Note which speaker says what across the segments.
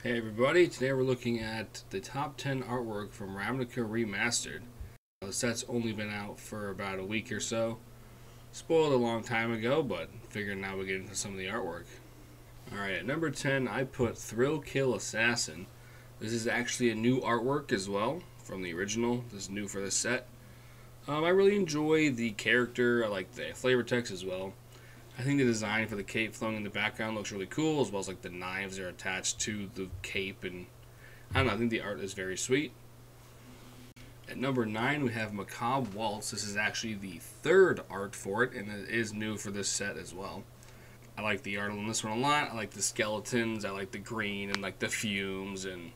Speaker 1: Hey everybody, today we're looking at the top 10 artwork from Ravnica Remastered. The set's only been out for about a week or so. Spoiled a long time ago, but figured now we get into some of the artwork. Alright, at number 10 I put Thrill Kill Assassin. This is actually a new artwork as well from the original. This is new for this set. I really enjoy the character, I like the flavor text as well. I think the design for the cape flowing in the background looks really cool, as well as like the knives that are attached to the cape, and I don't know, I think the art is very sweet. At number 9 we have Maob Waltz. This is actually the third art for it, and it is new for this set as well. I like the art on this one a lot. I like the skeletons, I like the green and like the fumes, and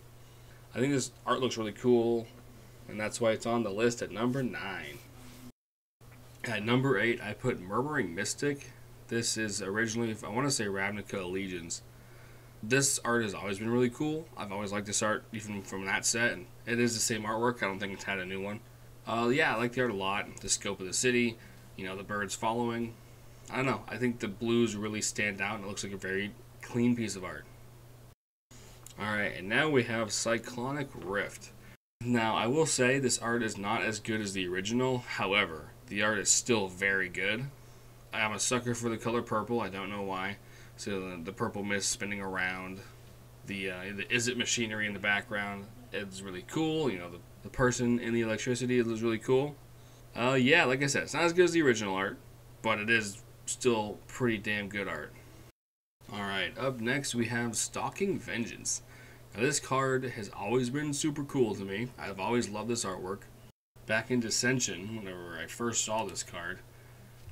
Speaker 1: I think this art looks really cool, and that's why it's on the list at number 9. At number 8 I put Murmuring Mystic. This is originally, I want to say, Ravnica Allegiance. This art has always been really cool. I've always liked this art, even from that set, and it is the same artwork. I don't think it's had a new one. Yeah, I like the art a lot. The scope of the city, you know, the birds following. I don't know. I think the blues really stand out, and it looks like a very clean piece of art. Alright, and now we have Cyclonic Rift. Now, I will say this art is not as good as the original. However, the art is still very good. I'm a sucker for the color purple. I don't know why. So the purple mist spinning around, the Is It machinery in the background, it's really cool. You know, the person in the electricity is really cool. Yeah, like I said, it's not as good as the original art, but it is still pretty damn good art. Alright, up next we have Stalker Vengeance. Now this card has always been super cool to me. I've always loved this artwork. Back in Dissension, whenever I first saw this card,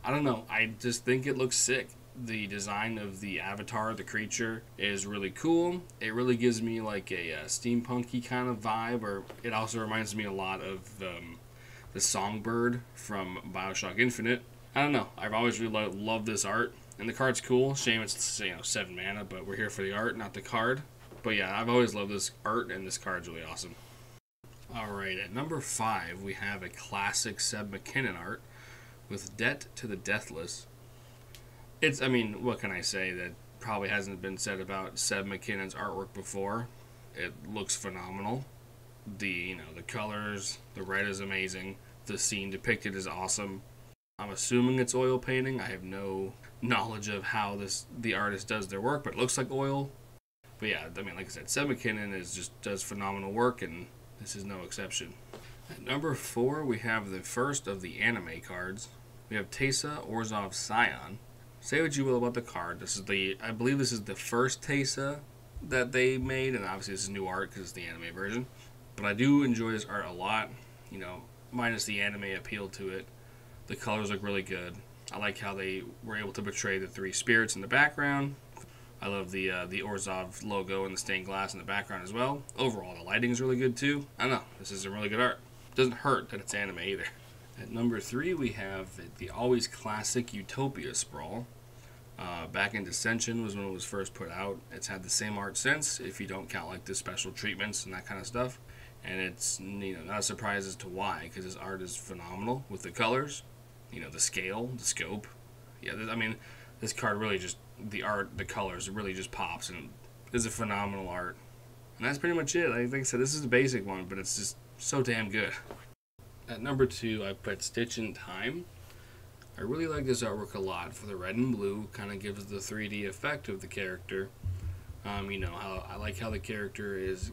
Speaker 1: I don't know, I just think it looks sick. The design of the avatar, the creature, is really cool. It really gives me like a steampunky kind of vibe, or it also reminds me a lot of the Songbird from Bioshock Infinite. I don't know, I've always really loved this art, and the card's cool. Shame it's, you know, 7 mana, but we're here for the art, not the card. But yeah, I've always loved this art, and this card's really awesome. Alright, at number 5 we have a classic Seb McKinnon art with Debt to the Deathless. It's, I mean, what can I say that probably hasn't been said about Seb McKinnon's artwork before? It looks phenomenal. The colors, the red is amazing. The scene depicted is awesome. I'm assuming it's oil painting. I have no knowledge of how the artist does their work, but it looks like oil. But yeah, I mean, like I said, Seb McKinnon does phenomenal work, and this is no exception. At number 4, we have the first of the anime cards. We have Tesa Orzo Scion. Say what you will about the card. I believe this is the first Tesa that they made, and obviously this is new art because it's the anime version. But I do enjoy this art a lot. You know, minus the anime appeal to it. The colors look really good. I like how they were able to portray the 3 spirits in the background. I love the Orzhov logo and the stained glass in the background as well. Overall, the lighting is really good too. I don't know, this is some really good art. Doesn't hurt that it's anime either. At number 3 we have the always classic Utopia Sprawl. Back in Dissension was when it was first put out. It's had the same art since, if you don't count like the special treatments and that kind of stuff. And it's, you know, not a surprise as to why, because this art is phenomenal with the colors, you know, the scale, the scope. Yeah, I mean, this card really just, the art, the colors, it really just pops, and it's a phenomenal art. And that's pretty much it. Like I said, this is a basic one, but it's just so damn good. At number 2, I put Stitch in Time. I really like this artwork a lot for the red and blue. Kind of gives the 3D effect of the character. You know, I like how the character is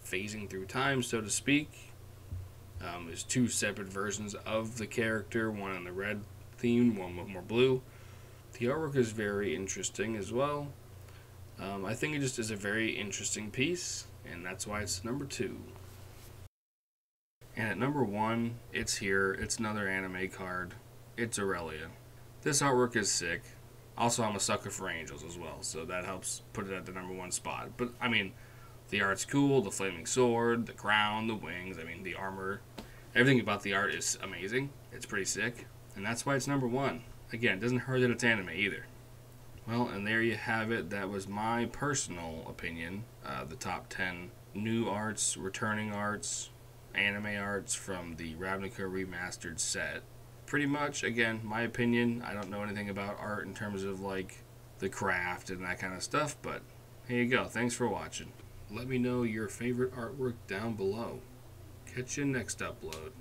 Speaker 1: phasing through time, so to speak. There's 2 separate versions of the character, one on the red theme, one with more blue. The artwork is very interesting as well. I think it just is a very interesting piece, and that's why it's number 2. And at number 1, it's here. It's another anime card. It's Aurelia. This artwork is sick. Also, I'm a sucker for angels as well, so that helps put it at the number 1 spot. But, I mean, the art's cool. The flaming sword, the crown, the wings, I mean, the armor. Everything about the art is amazing. It's pretty sick. And that's why it's number 1. Again, it doesn't hurt that it's anime either. Well, and there you have it. That was my personal opinion. The top 10 new arts, returning arts, anime arts from the Ravnica Remastered set. Pretty much, again, my opinion. I don't know anything about art in terms of like the craft and that kind of stuff, but here you go. Thanks for watching. Let me know your favorite artwork down below. Catch you next upload.